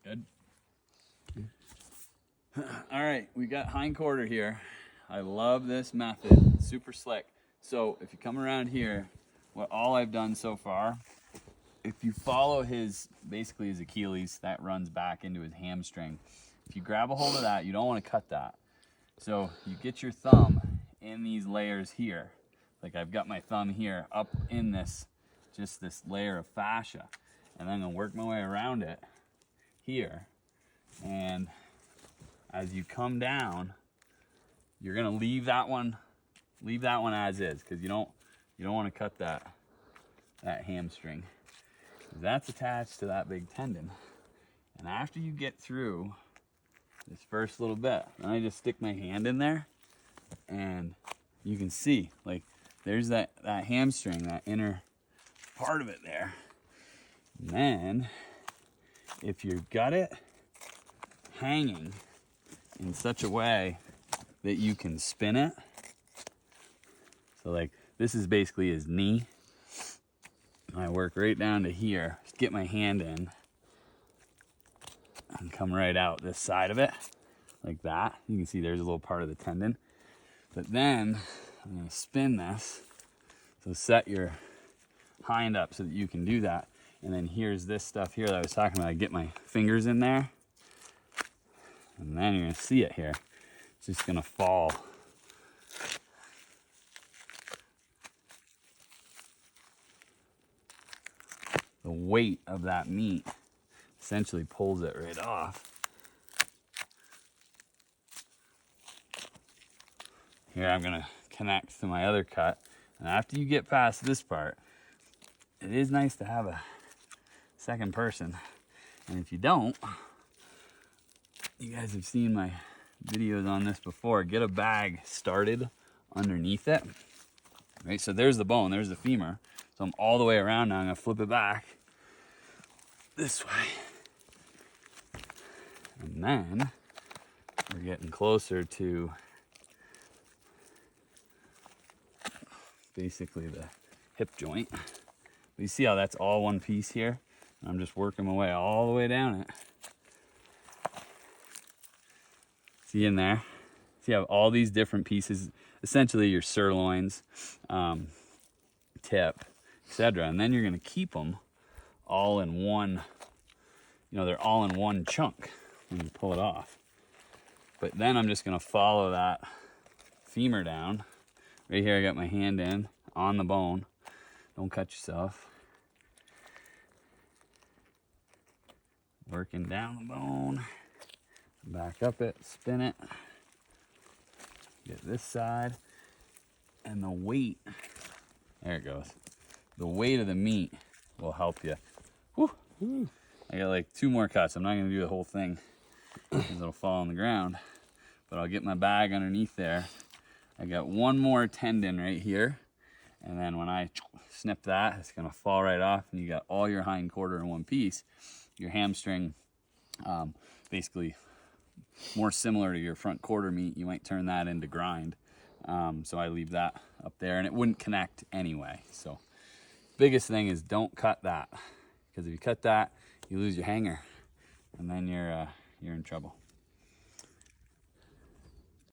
Good. All right, we got hindquarter here. I love this method, super slick. So if you come around here, all I've done so far, if you follow basically his Achilles, that runs back into his hamstring. If you grab a hold of that, you don't want to cut that. So you get your thumb in these layers here. Like I've got my thumb here up in this layer of fascia. And then I'm gonna work my way around it here. And as you come down, you're gonna leave that one as is, because you don't want to cut that hamstring. That's attached to that big tendon. And after you get through this first little bit, then I just stick my hand in there, and you can see, like, there's that hamstring, that inner part of it there. And then, if you've got it hanging in such a way that you can spin it, so like this is basically his knee. I work right down to here, just get my hand in and come right out this side of it, like that. You can see there's a little part of the tendon. But then I'm gonna spin this, so set your hind up so that you can do that. And then here's this stuff here that I was talking about. I get my fingers in there, and then you're gonna see it here. It's just gonna fall. The weight of that meat essentially pulls it right off. Here I'm gonna connect to my other cut. And after you get past this part, it is nice to have a second person. And if you don't, you guys have seen my videos on this before, get a bag started underneath it. Right, so there's the bone, there's the femur. So I'm all the way around now. I'm gonna flip it back this way. And then we're getting closer to basically the hip joint. You see how that's all one piece here? I'm just working my way all the way down it. See in there? See how all these different pieces, essentially your sirloins, tip, etc. And then you're gonna keep them all in one, they're all in one chunk when you pull it off. But then I'm just gonna follow that femur down. Right here I got my hand in on the bone. Don't cut yourself. Working down the bone. Back up it, spin it. Get this side. And the weight, there it goes. The weight of the meat will help you. Woo. I got like 2 more cuts. I'm not gonna do the whole thing because it'll fall on the ground. But I'll get my bag underneath there. I got 1 more tendon right here. And then when I snip that, it's gonna fall right off, and you got all your hindquarter in one piece. Your hamstring, basically more similar to your front quarter meat. You might turn that into grind. So I leave that up there, and it wouldn't connect anyway. So biggest thing is don't cut that, because if you cut that, you lose your hanger, and then you're in trouble.